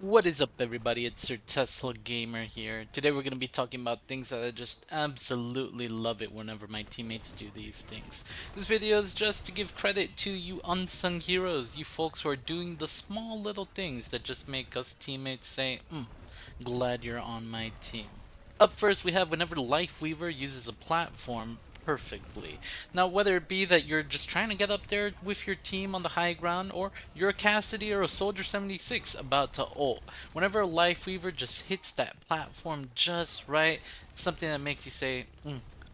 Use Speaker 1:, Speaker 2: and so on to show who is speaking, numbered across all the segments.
Speaker 1: What is up, everybody? It's your Tesla Gamer here. Today we're going to be talking about things that I just absolutely love it whenever my teammates do these things. This video is just to give credit to you unsung heroes, you folks who are doing the small little things that just make us teammates say, glad you're on my team. Up first, we have whenever Lifeweaver uses a platform perfectly. Now, whether it be that you're just trying to get up there with your team on the high ground, or you're a Cassidy or a Soldier 76 about to ult, whenever a Lifeweaver just hits that platform just right, it's something that makes you say,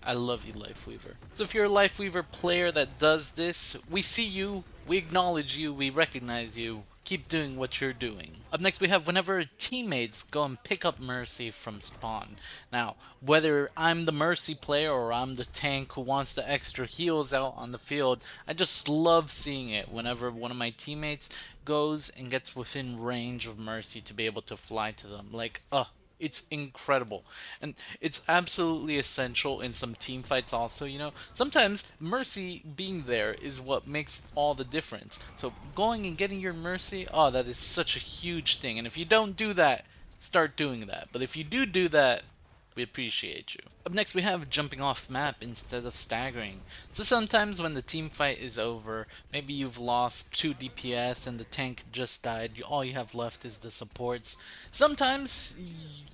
Speaker 1: I love you, Lifeweaver. So if you're a Lifeweaver player that does this, we see you, we acknowledge you, we recognize you. Keep doing what you're doing. Up next, we have whenever teammates go and pick up Mercy from spawn. Now, whether I'm the Mercy player or I'm the tank who wants the extra heals out on the field, I just love seeing it whenever one of my teammates goes and gets within range of Mercy to be able to fly to them. Like, it's incredible. And it's absolutely essential in some team fights also, Sometimes Mercy being there is what makes all the difference. So going and getting your Mercy, oh, that is such a huge thing. And if you don't do that, start doing that. But if you do that, we appreciate you. Up next, we have jumping off map instead of staggering. So sometimes when the team fight is over, maybe you've lost 2 DPS and the tank just died, all you have left is the supports. Sometimes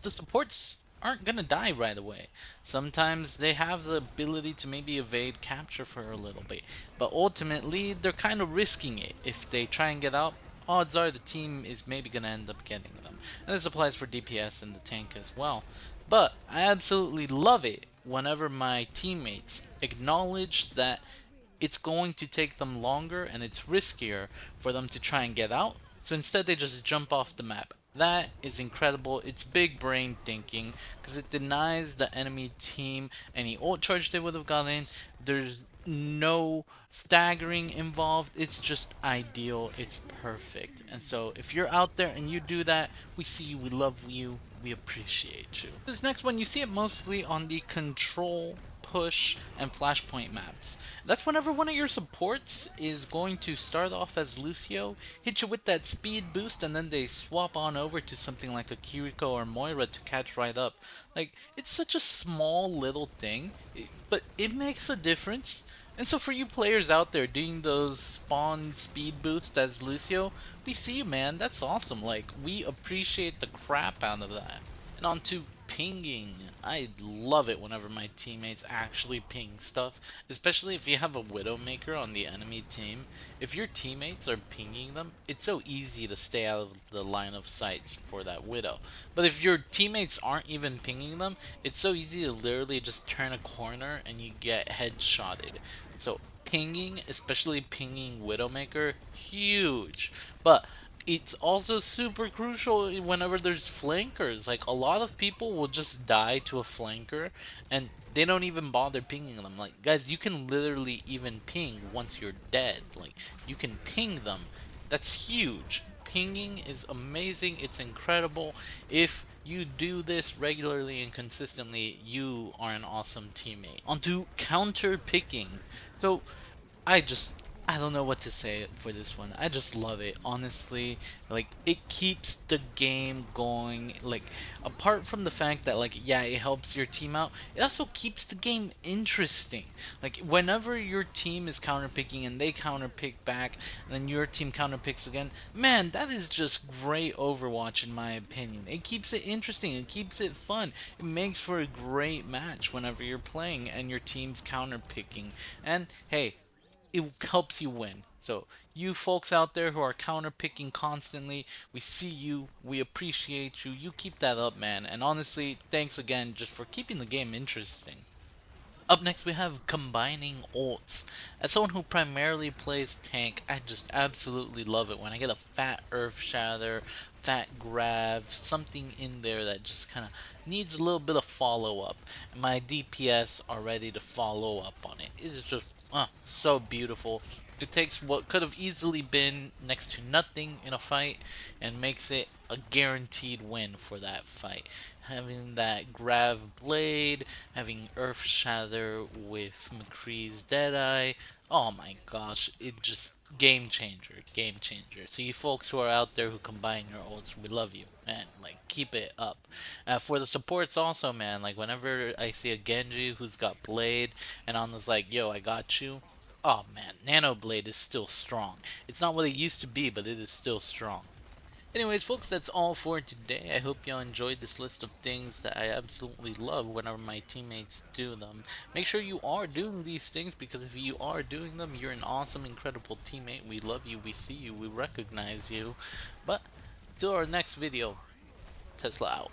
Speaker 1: the supports aren't gonna die right away. Sometimes they have the ability to maybe evade capture for a little bit, but ultimately they're kind of risking it. If they try and get out, odds are the team is maybe gonna end up getting them. And this applies for DPS and the tank as well. But I absolutely love it whenever my teammates acknowledge that it's going to take them longer and it's riskier for them to try and get out. So instead, they just jump off the map. That is incredible. It's big brain thinking because it denies the enemy team any ult charge they would have gotten. There's no staggering involved. It's just ideal. It's perfect. And so if you're out there and you do that, we see you, we love you, we appreciate you. This next one, you see it mostly on the control, push, and flashpoint maps. That's whenever one of your supports is going to start off as Lucio, hit you with that speed boost, and then they swap on over to something like a Kiriko or Moira to catch right up. Like, it's such a small little thing, but it makes a difference. And so for you players out there doing those spawn speed boosts as Lucio, we see you, man. That's awesome. Like, we appreciate the crap out of that. And on to pinging. I love it whenever my teammates actually ping stuff, especially if you have a Widowmaker on the enemy team. If your teammates are pinging them, it's so easy to stay out of the line of sight for that Widow. But if your teammates aren't even pinging them, it's so easy to literally just turn a corner and you get headshotted. So pinging, especially pinging Widowmaker, huge. But it's also super crucial whenever there's flankers. Like, a lot of people will just die to a flanker and they don't even bother pinging them. Like, guys, you can literally even ping once you're dead. Like, you can ping them. That's huge. Pinging is amazing. It's incredible. If you do this regularly and consistently, you are an awesome teammate. On to counter picking. So I just I don't know what to say for this one. I just love it, honestly. Like, it keeps the game going. Like, apart from the fact that, like, yeah, it helps your team out, it also keeps the game interesting. Like, whenever your team is counterpicking and they counterpick back, and then your team counterpicks again, man, that is just great Overwatch in my opinion. It keeps it interesting. It keeps it fun. It makes for a great match whenever you're playing and your team's counterpicking. And hey, it helps you win. So, you folks out there who are counterpicking constantly, we see you, we appreciate you. You keep that up, man. And honestly, thanks again just for keeping the game interesting. Up next, we have combining ults. As someone who primarily plays tank, I just absolutely love it when I get a fat Earth Shatter, fat Grav, something in there that just kind of needs a little bit of follow up. And my DPS are ready to follow up on it. It is just so beautiful. It takes what could have easily been next to nothing in a fight and makes it a guaranteed win for that fight. Having that Grav Blade, having Earth Shatter with McCree's Deadeye, oh my gosh, it just Game changer, game changer. So you folks who are out there who combine your ults, we love you, man. Like keep it up. For the supports also, man. Like whenever I see a Genji who's got Blade, and I'm just like, yo, I got you. Oh man, Nano Blade is still strong. It's not what it used to be, but it is still strong. Anyways, folks, that's all for today. I hope y'all enjoyed this list of things that I absolutely love whenever my teammates do them. Make sure you are doing these things because if you are doing them, you're an awesome, incredible teammate. We love you, we see you, we recognize you. But, till our next video, Tesla out.